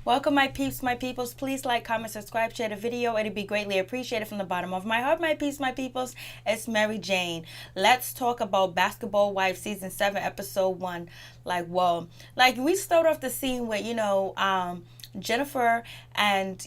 Welcome, my peeps, my peoples. Please like, comment, subscribe, share the video. It'd be greatly appreciated from the bottom of my heart, my peeps, my peoples. It's Mary Jane. Let's talk about Basketball Wives season 7, episode 1. Like, whoa. Like, we start off the scene with, Jennifer and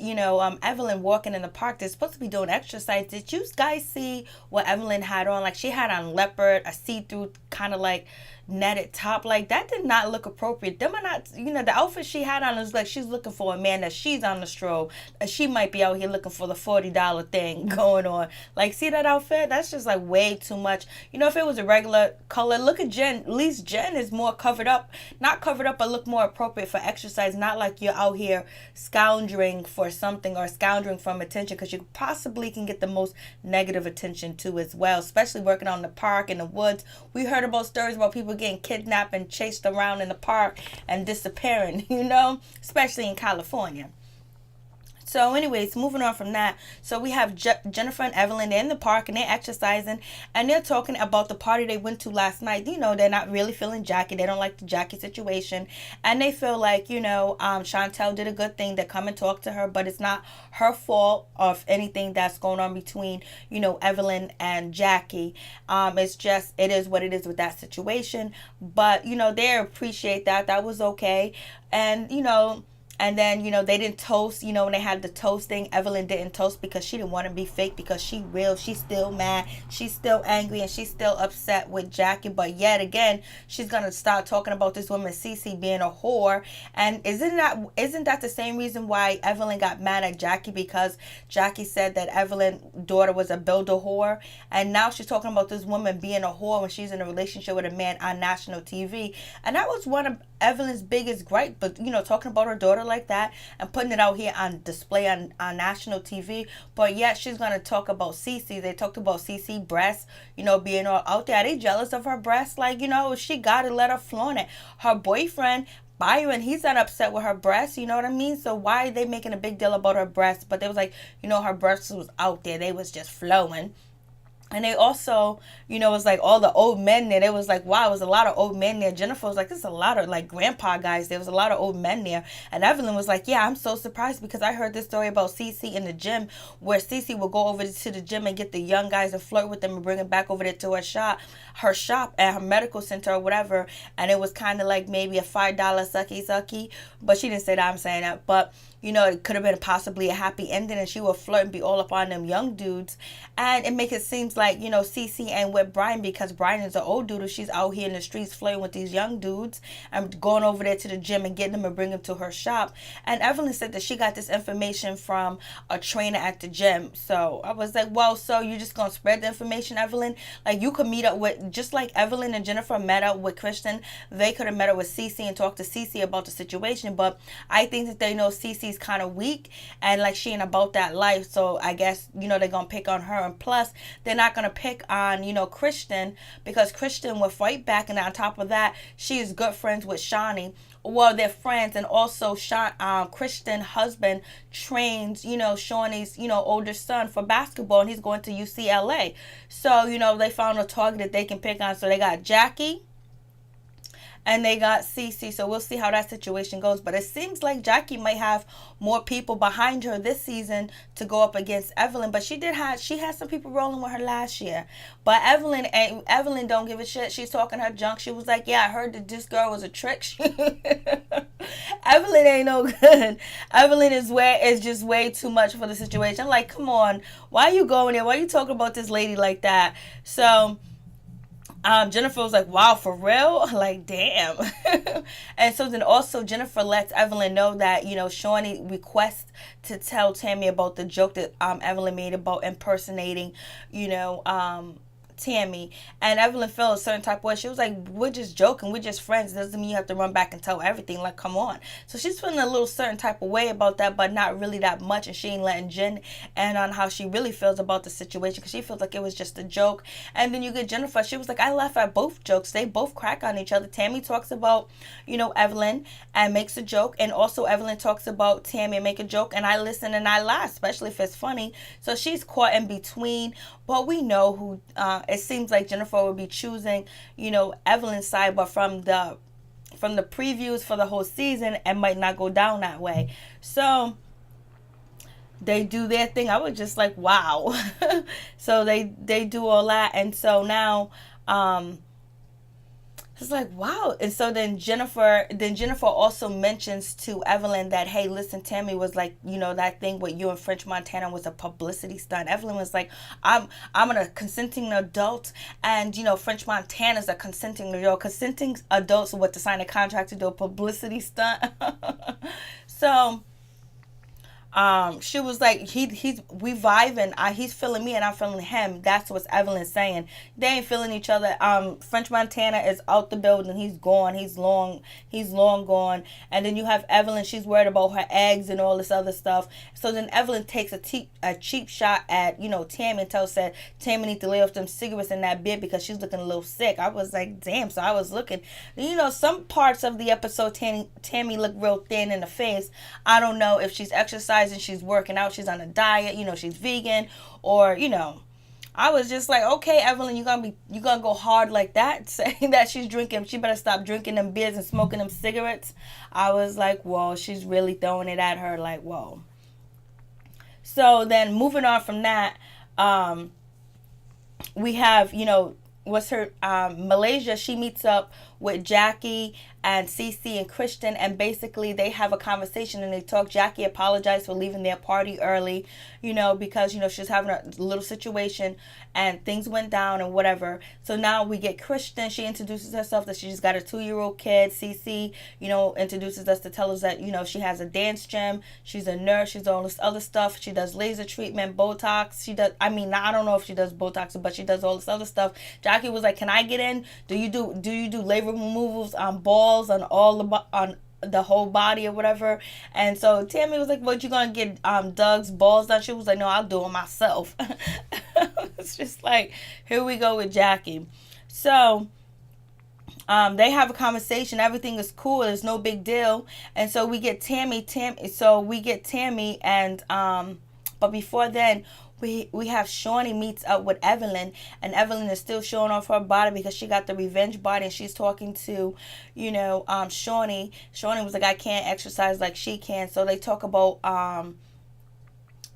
Evelyn walking in the park. They're supposed to be doing exercise. Did you guys see what Evelyn had on? Like, she had on leopard, a see-through kind of like netted top. Like, that did not look appropriate. Them are not, the outfit she had on is like she's looking for a man that she's on the stroll. She might be out here looking for the $40 thing going on. Like, see that outfit? That's just like way too much. If it was a regular color, look at Jen. At least Jen is more covered up. Not covered up, but look more appropriate for exercise. Not like you're out here scoundering for something or scoundering from attention, because you possibly can get the most negative attention too as well, especially working on the park in the woods. We heard about stories about people getting kidnapped and chased around in the park and disappearing, especially in California. So anyways, moving on from that. So we have Jennifer and Evelyn. They're in the park and they're exercising. And they're talking about the party they went to last night. They're not really feeling Jackie. They don't like the Jackie situation. And they feel like, Chantel did a good thing to come and talk to her. But it's not her fault of anything that's going on between, Evelyn and Jackie. It's just, it is what it is with that situation. But, they appreciate that. That was okay. And then, they didn't toast, when they had the toasting. Evelyn didn't toast because she didn't want to be fake, because she's still mad. She's still angry and she's still upset with Jackie. But yet again, she's going to start talking about this woman, Cece, being a whore. And isn't that the same reason why Evelyn got mad at Jackie? Because Jackie said that Evelyn's daughter was a builder whore. And now she's talking about this woman being a whore when she's in a relationship with a man on national TV. And that was one of Evelyn's biggest gripe. But, talking about her daughter like that and putting it out here on display on national TV. But yet she's going to talk about Cece. They talked about Cece breasts, being all out there. Are they jealous of her breasts? Like, she got to let her flaunt it. Her boyfriend, Byron, he's not upset with her breasts, you know what I mean? So why are they making a big deal about her breasts? But they was like, her breasts was out there. They was just flowing. And they also, it was like all the old men there. It was like, wow, it was a lot of old men there. Jennifer was like, there's a lot of like grandpa guys. There was a lot of old men there. And Evelyn was like, yeah, I'm so surprised, because I heard this story about Cece in the gym, where Cece would go over to the gym and get the young guys to flirt with them and bring them back over there to her shop at her medical center or whatever. And it was kind of like maybe a $5 sucky. But she didn't say that, I'm saying that. But it could have been possibly a happy ending, and she would flirt and be all up on them young dudes. And it makes it seem like, Cece ain't with Brian, because Brian is an old dude. She's out here in the streets flirting with these young dudes and going over there to the gym and getting them and bring them to her shop. And Evelyn said that she got this information from a trainer at the gym. So I was like, well, so you're just going to spread the information, Evelyn? Like, you could meet up with, just like Evelyn and Jennifer met up with Kristen, they could have met up with Cece and talked to Cece about the situation. But I think that they know Cece's kind of weak and like she ain't about that life. So I guess, they're gonna pick on her. And plus, they're not gonna pick on, Kristen, because Kristen will fight back. And on top of that, she is good friends with Shawnee. Well, they're friends. And also Kristen's husband trains, Shawnee's, older son for basketball, and he's going to UCLA. So, they found a target that they can pick on. So they got Jackie and they got Cece. So we'll see how that situation goes. But it seems like Jackie might have more people behind her this season to go up against Evelyn. But she had some people rolling with her last year. But Evelyn don't give a shit. She's talking her junk. She was like, yeah, I heard that this girl was a trick. Evelyn ain't no good. Evelyn is just way too much for the situation. I'm like, come on, why are you going there? Why are you talking about this lady like that? So Jennifer was like, wow, for real? Like, damn. And so then also Jennifer lets Evelyn know that, Shawnee requests to tell Tammy about the joke that Evelyn made about impersonating, Tammy. And Evelyn felt a certain type of way. She was like, we're just joking, we're just friends. It doesn't mean you have to run back and tell everything. Like, come on. So she's feeling a little certain type of way about that, but not really that much. And she ain't letting Jen in on how she really feels about the situation, because she feels like it was just a joke. And then you get Jennifer. She was like, I laugh at both jokes. They both crack on each other. Tammy talks about, Evelyn and makes a joke, and also Evelyn talks about Tammy and make a joke, and I listen and I laugh, especially if it's funny. So she's caught in between. But we know who, it seems like Jennifer would be choosing, Evelyn's side, but from the from the previews for the whole season, it might not go down that way. So they do their thing. I was just like, wow. So they do all that, and so now it's like, wow. And so then Jennifer also mentions to Evelyn that, hey, listen, Tammy was like, that thing with you and French Montana was a publicity stunt. Evelyn was like, I'm a consenting adult, and French Montana's a consenting adult. Consenting adults with to sign a contract to do a publicity stunt. So she was like, we vibing. He's feeling me and I'm feeling him. That's what Evelyn's saying. They ain't feeling each other. French Montana is out the building. He's gone. He's long gone. And then you have Evelyn. She's worried about her eggs and all this other stuff. So then Evelyn takes a cheap shot at Tammy and tells that Tammy needs to lay off them cigarettes in that bed because she's looking a little sick. I was like, damn. So I was looking. Some parts of the episode, Tammy looked real thin in the face. I don't know if she's exercising, she's working out, she's on a diet, she's vegan, or I was just like, okay, Evelyn, you gonna go hard like that, saying that she's drinking, she better stop drinking them beers and smoking them cigarettes. I was like, whoa, she's really throwing it at her, like, whoa. So then moving on from that, we have Malaysia. She meets up with Jackie and Cece and Kristen, and basically they have a conversation and they talk. Jackie apologized for leaving their party early, because she's having a little situation and things went down and whatever. So now we get Kristen. She introduces herself that she's got a 2-year-old kid. Cece, introduces us to tell us that she has a dance gym. She's a nurse. She's all this other stuff. She does laser treatment, Botox. She does. I don't know if she does Botox, but she does all this other stuff. Jackie was like, "Can I get in? Do you do labor removals on balls, on on the whole body or whatever?" And so Tammy was like, "What, you gonna get Doug's balls done?" She was like, "No, I'll do it myself." It's just like, here we go with Jackie. So they have a conversation. Everything is cool. There's no big deal. And so we get Tammy, and but before then, we have Shawnee meets up with Evelyn, and Evelyn is still showing off her body because she got the revenge body, and she's talking to Shawnee. Shawnee was like, I can't exercise like she can. So they talk about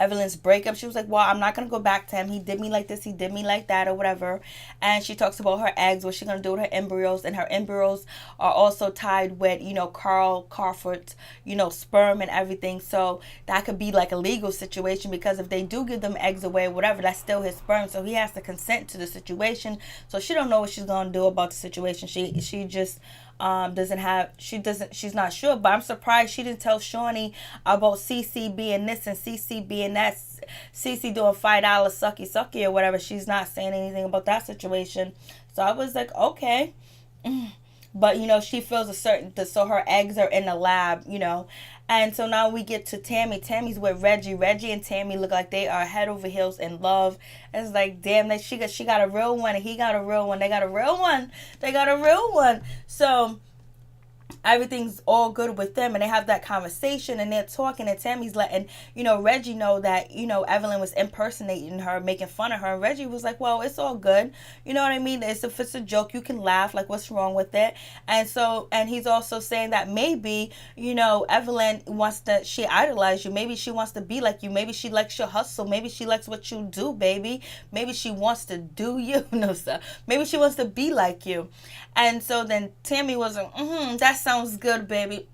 Evelyn's breakup. She was like, well, I'm not going to go back to him. He did me like this. He did me like that or whatever. And she talks about her eggs, what she's going to do with her embryos. And her embryos are also tied with, Carl Crawford's, sperm and everything. So that could be like a legal situation, because if they do give them eggs away or whatever, that's still his sperm. So he has to consent to the situation. So she don't know what she's going to do about the situation. She just she's not sure, but I'm surprised she didn't tell Shawnee about Cece being this and Cece being that. Cece doing $5 sucky or whatever. She's not saying anything about that situation. So I was like, okay. But she feels so her eggs are in the lab, And so now we get to Tammy. Tammy's with Reggie. Reggie and Tammy look like they are head over heels in love. It's like, damn, that she got a real one and he got a real one. They got a real one. So everything's all good with them, and they have that conversation and they're talking, and Tammy's letting Reggie know that Evelyn was impersonating her, making fun of her, and Reggie was like, well, it's all good, you know what I mean, if it's a joke, you can laugh, like, what's wrong with it? And he's also saying that maybe Evelyn she idolized you, maybe she wants to be like you, maybe she likes your hustle, maybe she likes what you do, baby, maybe she wants to do you, no sir, maybe she wants to be like you. And so then Tammy was like, that sounds good, baby.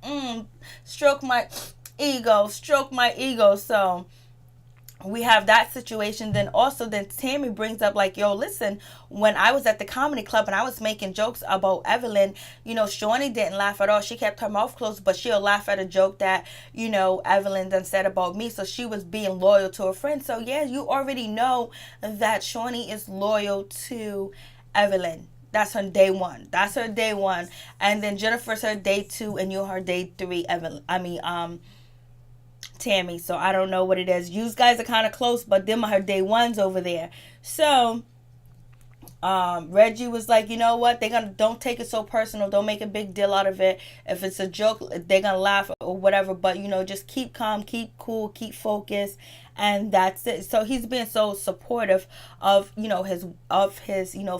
Stroke my ego. So we have that situation. Then Tammy brings up like, yo, listen, when I was at the comedy club and I was making jokes about Evelyn, Shawnee didn't laugh at all. She kept her mouth closed, but she'll laugh at a joke that, Evelyn done said about me. So she was being loyal to her friend. So yeah, you already know that Shawnee is loyal to Evelyn. That's her day one. And then Jennifer's her day 2, and you're her day 3. Tammy. So I don't know what it is. You guys are kind of close, but them are her day 1s over there. So Reggie was like, you know what? Don't take it so personal. Don't make a big deal out of it. If it's a joke, they're gonna laugh or whatever. But just keep calm, keep cool, keep focused. And that's it. So he's being so supportive of his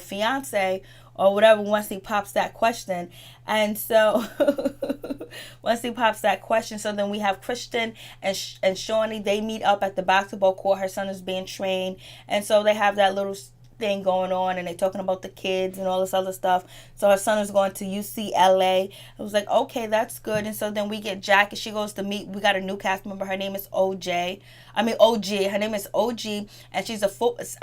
fiance or whatever once he pops that question. And so once he pops that question, so then we have Kristen and Shawnee. They meet up at the basketball court. Her son is being trained, and so they have that little thing going on, and they're talking about the kids and all this other stuff. So her son is going to UCLA. I was like, okay, that's good. And so then we get Jackie. She goes to meet. We got a new cast member. Her name is OG. Her name is OG, and she's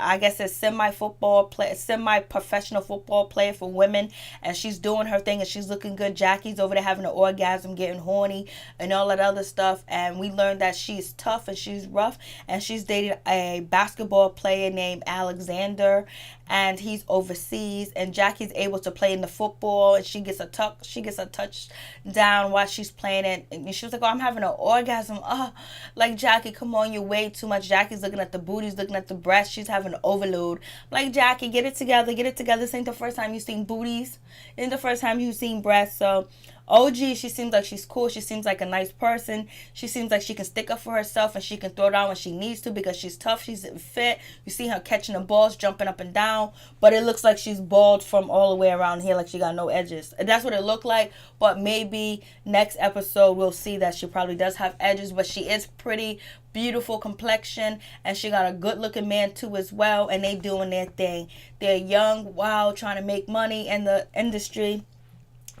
I guess a semi-football player, semi-professional football player for women, and she's doing her thing and she's looking good. Jackie's over there having an orgasm, getting horny, and all that other stuff. And we learned that she's tough and she's rough, and she's dated a basketball player named Alexander, and he's overseas. And Jackie's able to play in the football, and she gets a touchdown while she's playing it. And she was like, "Oh, I'm having an orgasm." Oh, like, Jackie, come on, you're way too much. Jackie's looking at the booties, looking at the breasts. She's having an overload. I'm like, Jackie, get it together. This ain't the first time you've seen booties. It ain't the first time you've seen breasts. So OG, she seems like she's cool. She seems like a nice person. She seems like she can stick up for herself, and she can throw down when she needs to because she's tough. She's fit. You see her catching the balls, jumping up and down. But it looks like she's bald from all the way around here, like she got no edges. And that's what it looked like. But maybe next episode we'll see that she probably does have edges. But she is pretty, beautiful complexion, and she got a good looking man too as well. And they doing their thing. They're young, wild, trying to make money in the industry.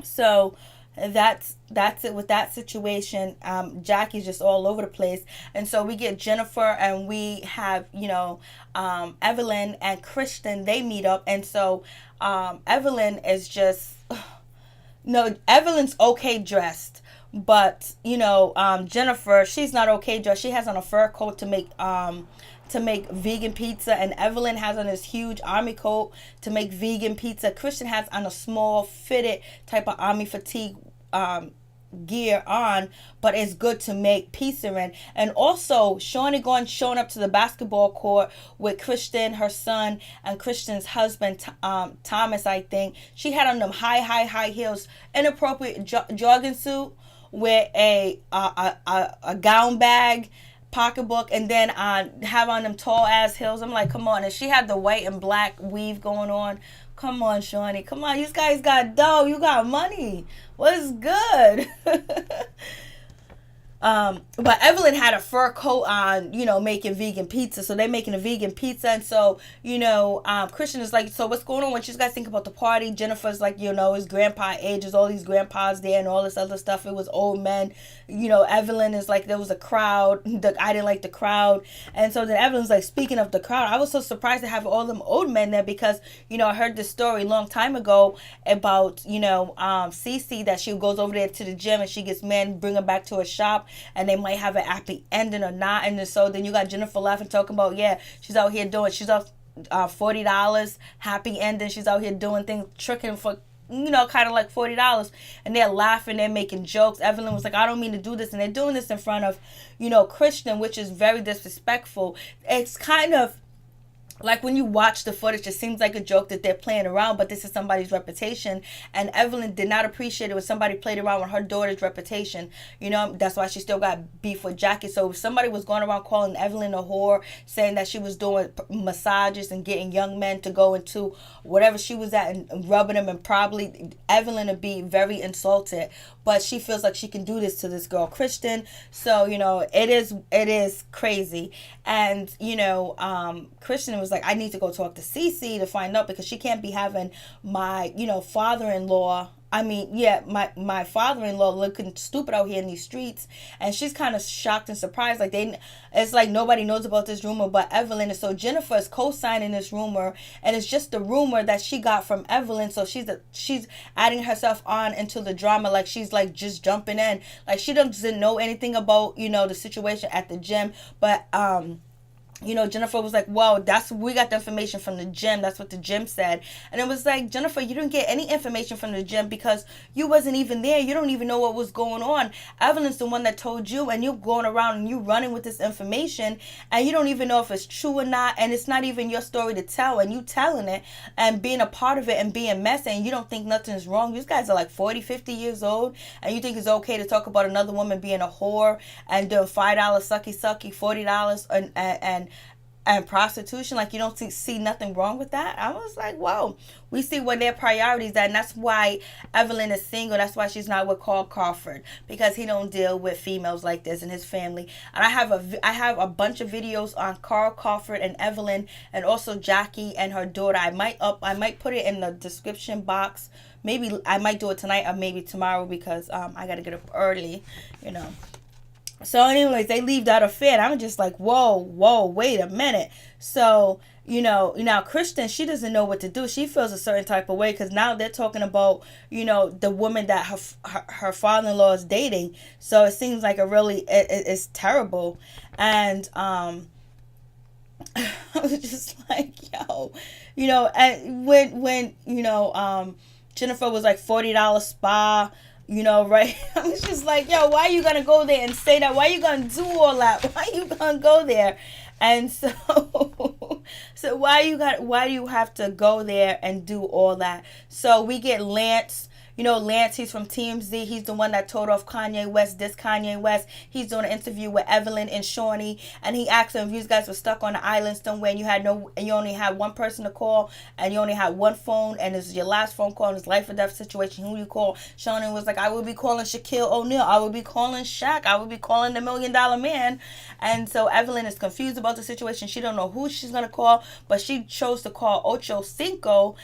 So that's it with that situation. Jackie's just all over the place. And so we get Jennifer, and we have Evelyn and Kristen. They meet up, and so Evelyn is just no, Evelyn's okay dressed, but Jennifer, she's not okay dressed. She has on a fur coat to make vegan pizza, and Evelyn has on this huge army coat to make vegan pizza. Kristen has on a small fitted type of army fatigue gear on, but it's good to make pizza in. And also Shawnee showing up to the basketball court with Kristen, her son, and Kristen's husband, Thomas, I think. She had on them high heels, inappropriate jogging suit with a gown bag, pocketbook, and then have on them tall ass heels. I'm like, come on. And she had the white and black weave going on. Come on, Shawnee. Come on. You guys got dough. You got money. What's good? But Evelyn had a fur coat on, making vegan pizza. So they're making a vegan pizza. And so, Christian is like, so what's going on? What you guys think about the party? Jennifer's like, his grandpa ages, all these grandpas there and all this other stuff. It was old men. Evelyn is like, there was a crowd. I didn't like the crowd. And so then Evelyn's like, speaking of the crowd, I was so surprised to have all them old men there because, I heard this story a long time ago about, Cece, that she goes over there to the gym and she gets men, bring her back to her shop, and they might have an happy ending or not. And so then you got Jennifer laughing, talking about, she's out here she's off $40, happy ending. She's out here doing things, tricking for, kind of like $40. And they're laughing, they're making jokes. Evelyn was like, I don't mean to do this. And they're doing this in front of, Kristen, which is very disrespectful. It's kind of like when you watch the footage, it seems like a joke that they're playing around, but this is somebody's reputation. And Evelyn did not appreciate it when somebody played around with her daughter's reputation. That's why she still got beef with Jackie. So if somebody was going around calling Evelyn a whore, saying that she was doing massages and getting young men to go into whatever she was at and rubbing them, and probably Evelyn would be very insulted. But she feels like she can do this to this girl, Kristen. So, it is crazy. And, Kristen was like, I need to go talk to Cece to find out, because she can't be having my, father-in-law. My father-in-law looking stupid out here in these streets. And she's kind of shocked and surprised. Like, it's like nobody knows about this rumor but Evelyn. And so Jennifer is co-signing this rumor. And it's just the rumor that she got from Evelyn. So she's adding herself on into the drama. Like, she's like just jumping in. Like, she doesn't know anything about, the situation at the gym. But, Jennifer was like, well, we got the information from the gym. That's what the gym said. And it was like, Jennifer, you didn't get any information from the gym because you wasn't even there. You don't even know what was going on. Evelyn's the one that told you, and you're going around and you running with this information, and you don't even know if it's true or not. And it's not even your story to tell, and you telling it and being a part of it and being messy, and you don't think nothing's wrong. You guys are like 40, 50 years old, and you think it's okay to talk about another woman being a whore and doing $5 sucky $40 and and prostitution, like you don't see nothing wrong with that. I was like, whoa, we see what their priorities are, and that's why Evelyn is single. That's why she's not with Carl Crawford, because he don't deal with females like this in his family. And I have a bunch of videos on Carl Crawford and Evelyn, and also Jackie and her daughter. I might put it in the description box. Maybe I might do it tonight or maybe tomorrow, because I gotta get up early, you know. So anyways, they leave that affair, and I'm just like, whoa, wait a minute. So, now Kristen, she doesn't know what to do. She feels a certain type of way, because now they're talking about, the woman that her father-in-law is dating. So it seems like it's terrible. And I was just like, yo, and when Jennifer was like $40 spa, right? I was just like, yo, why are you gonna go there and say that? Why are you gonna do all that? Why are you gonna go there? And so why do you have to go there and do all that? So we get Lance. Lance, he's from TMZ. He's the one that told off Kanye West, Kanye West. He's doing an interview with Evelyn and Shawnee, and he asked them if you guys were stuck on an island somewhere and you only had one person to call, and you only had one phone, and this is your last phone call in this life or death situation. Who you call? Shawnee was like, I would be calling Shaquille O'Neal. I would be calling Shaq. I would be calling the $1 Million Man. And so Evelyn is confused about the situation. She don't know who she's gonna call, but she chose to call Ocho Cinco,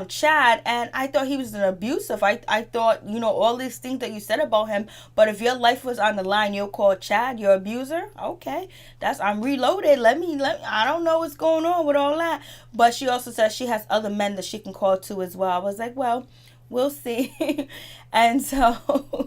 Chad, and I thought he was an abusive. I thought, all these things that you said about him, but if your life was on the line, you'll call Chad your abuser? Okay. I'm reloaded. Let me, I don't know what's going on with all that. But she also says she has other men that she can call to as well. I was like, well, we'll see. And so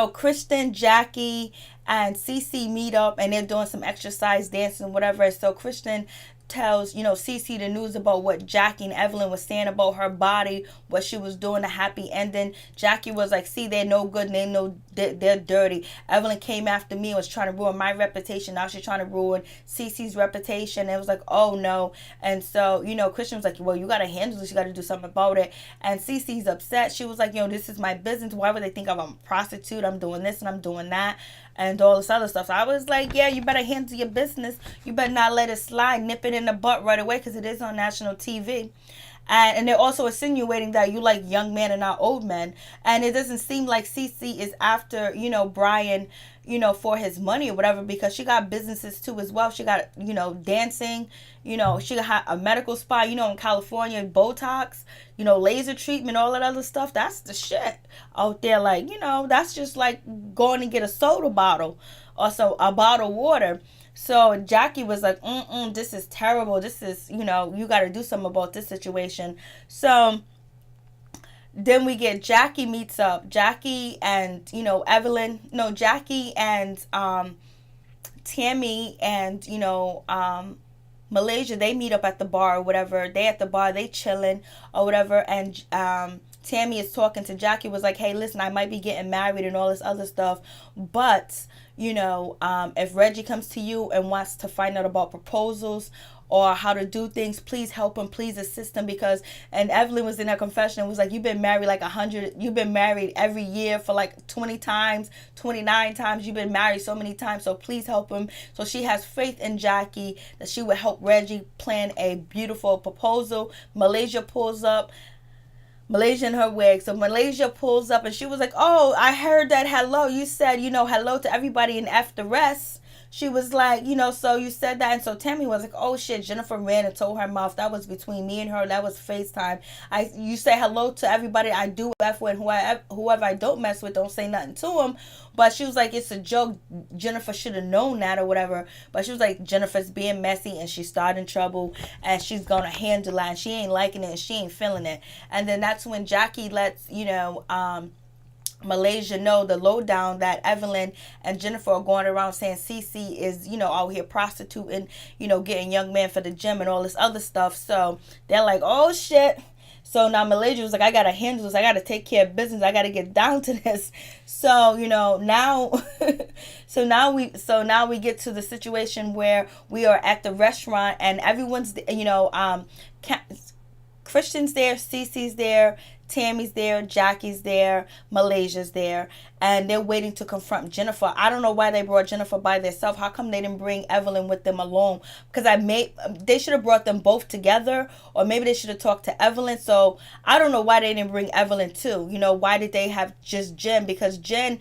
Kristen, Jackie, and Cece meet up, and they're doing some exercise, dancing, whatever. So Kristen tells, Cece the news about what Jackie and Evelyn was saying about her body, what she was doing, a happy ending. Jackie was like, see, they're no good, and they're dirty. Evelyn came after me and was trying to ruin my reputation. Now she's trying to ruin Cece's reputation. It was like, oh no. And so, Christian was like, well, you got to handle this. You got to do something about it. And Cece's upset. She was like, this is my business. Why would they think I'm a prostitute? I'm doing this and I'm doing that, and all this other stuff. So I was like, yeah, you better handle your business. You better not let it slide. Nip it in the butt right away, because it is on national TV. And they're also insinuating that you like young men and not old men. And it doesn't seem like Cece is after, Brian, for his money or whatever, because she got businesses too as well. She got, dancing, she got a medical spa, in California, Botox, laser treatment, all that other stuff. That's the shit out there. Like, that's just like going to get a soda bottle or so a bottle of water. So Jackie was like, this is terrible. This is, you got to do something about this situation. So then we get Jackie meets up. Jackie and, Jackie and Tammy and, Malaysia, they meet up at the bar or whatever. They at the bar, they chilling or whatever. And Tammy is talking to Jackie, was like, hey, listen, I might be getting married and all this other stuff, but if Reggie comes to you and wants to find out about proposals or how to do things, please help him, please assist him, because, and Evelyn was in her confession and was like, you've been married like 100, you've been married every year for like 20 times, 29 times, you've been married so many times, so please help him. So she has faith in Jackie that she would help Reggie plan a beautiful proposal. Malaysia pulls up. Malaysia in her wig. So Malaysia pulls up and she was like, oh, I heard that hello. You said, hello to everybody and F the rest. She was like, so you said that. And so Tammy was like, oh shit, Jennifer ran and told her mouth. That was between me and her. That was FaceTime. You say hello to everybody I do F with, and whoever I don't mess with, don't say nothing to them. But she was like, it's a joke. Jennifer should have known that or whatever. But she was like, Jennifer's being messy and she's starting trouble and she's going to handle that. And she ain't liking it and she ain't feeling it. And then that's when Jackie lets, Malaysia know the lowdown that Evelyn and Jennifer are going around saying Cece is, out here prostituting, getting young men for the gym and all this other stuff. So they're like, oh shit. So now Malaysia was like, I gotta handle this. I gotta take care of business. I gotta get down to this. So now, so now we get to the situation where we are at the restaurant and everyone's, Christian's there, Cece's there, Tammy's there, Jackie's there, Malaysia's there, and they're waiting to confront Jennifer. I don't know why they brought Jennifer by themselves. How come they didn't bring Evelyn with them along? Because they should have brought them both together, or maybe they should have talked to Evelyn. So I don't know why they didn't bring Evelyn too. Why did they have just Jen? Because Jen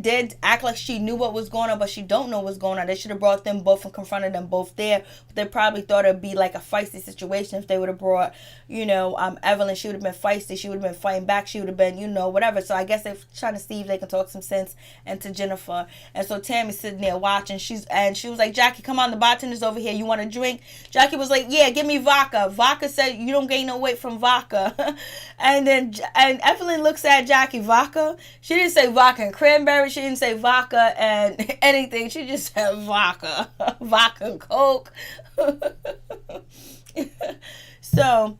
did act like she knew what was going on, but she don't know what's going on. They should have brought them both and confronted them both there. But they probably thought it'd be like a feisty situation if they would have brought, Evelyn. She would have been feisty. She would have been fighting back. She would have been, whatever. So I guess they're trying to see if they can talk some sense into Jennifer. And so Tammy's sitting there watching. She was like, Jackie, come on, the bartender's over here. You want a drink? Jackie was like, yeah, give me vodka. Vodka said you don't gain no weight from vodka. and Evelyn looks at Jackie, vodka? She didn't say vodka and cranberry. She didn't say vodka and anything. She just said vodka. Vodka and Coke. So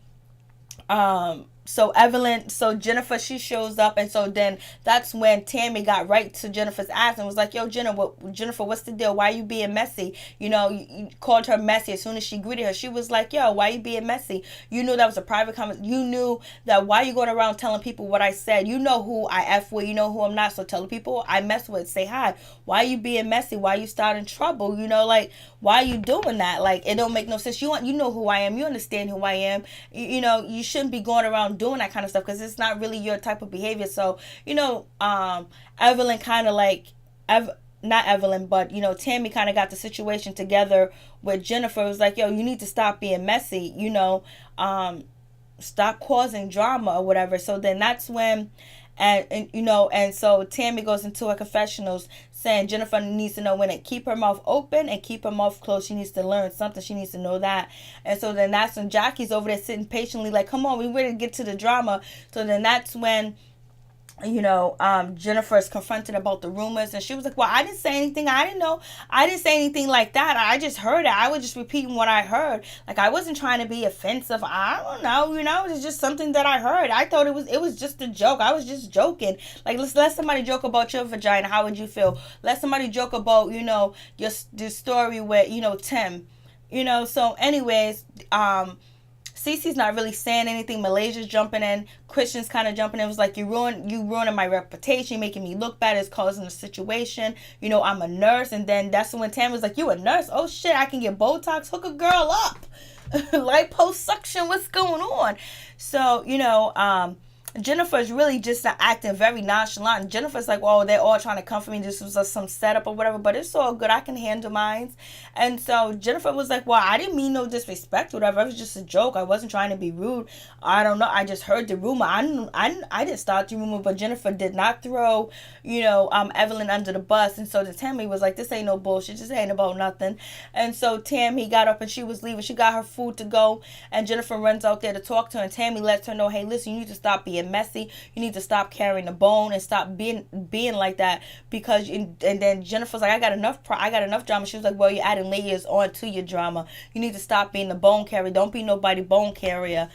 Jennifer, she shows up, and so then that's when Tammy got right to Jennifer's ass and was like, yo, Jennifer, what's the deal? Why you being messy? You called her messy as soon as she greeted her. She was like, yo, why you being messy? You knew that was a private comment. You knew that. Why you going around telling people what I said? You know who I F with. You know who I'm not. So tell the people I mess with. Say hi. Why you being messy? Why you starting trouble? Why you doing that? It don't make no sense. You know who I am. You understand who I am. You shouldn't be going around doing that kind of stuff, because it's not really your type of behavior. So Evelyn kind of not Evelyn, but Tammy kind of got the situation together with Jennifer. It was like, yo, you need to stop being messy, stop causing drama or whatever. So then that's when and so Tammy goes into her confessionals saying Jennifer needs to know when to keep her mouth open and keep her mouth closed. She needs to learn something. She needs to know that. And so then that's when Jackie's over there sitting patiently like, come on, we ready to get to the drama. So then that's when Jennifer is confronted about the rumors, and she was like, well, I didn't say anything. I didn't know. I didn't say anything like that. I just heard it. I was just repeating what I heard. I wasn't trying to be offensive. I don't know. It's just something that I heard. I thought it was just a joke. I was just joking. Let's let somebody joke about your vagina. How would you feel? Let somebody joke about, your story with, Tim. So anyways, Cece's not really saying anything. Malaysia's jumping in. Kristen's kind of jumping in. It was like, you ruining my reputation, making me look bad. It's causing a situation. I'm a nurse. And then that's when Tammy was like, you a nurse? Oh shit, I can get Botox. Hook a girl up. Liposuction. What's going on? So, Jennifer's really just acting very nonchalant. And Jennifer's like, well, they're all trying to comfort me. This was some setup or whatever, but it's all good. I can handle mine. And so Jennifer was like, well, I didn't mean no disrespect or whatever. It was just a joke. I wasn't trying to be rude. I don't know. I just heard the rumor. I didn't start the rumor, but Jennifer did not throw, Evelyn under the bus. And so the Tammy was like, this ain't no bullshit. This ain't about nothing. And so Tammy got up and she was leaving. She got her food to go. And Jennifer runs out there to talk to her. And Tammy lets her know, hey, listen, you need to stop being messy. You need to stop carrying the bone and stop being like that, because and then Jennifer's like, I got enough drama. She was like, well, you're adding layers onto your drama. You need to stop being the bone carrier. Don't be nobody bone carrier.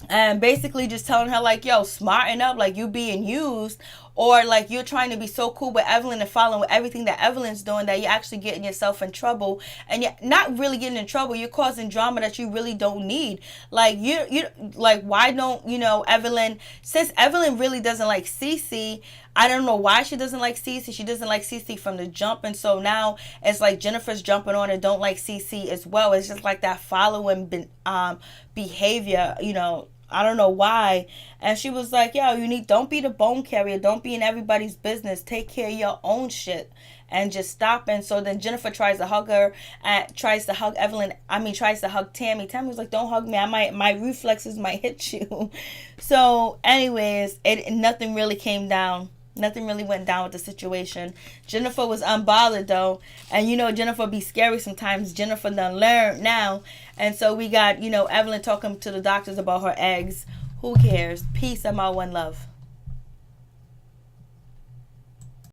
And basically just telling her like, yo, smarten up, like you being used, or like you're trying to be so cool with Evelyn and following everything that Evelyn's doing that you're actually getting yourself in trouble. And you're not really getting in trouble. You're causing drama that you really don't need. Like you like, why don't Evelyn, since Evelyn really doesn't like Cece, I don't know why she doesn't like Cece. She doesn't like Cece from the jump. And so now it's like Jennifer's jumping on and don't like Cece as well. It's just like that following behavior, I don't know why. And she was like, yo, don't be the bone carrier. Don't be in everybody's business. Take care of your own shit and just stop. And so then Jennifer tries to hug her, tries to hug Tammy. Tammy was like, don't hug me. My reflexes might hit you. So anyways, nothing really came down. Nothing really went down with the situation. Jennifer was unbothered though. And Jennifer be scary sometimes. Jennifer done learned now. And so we got, Evelyn talking to the doctors about her eggs. Who cares? Peace and my one love.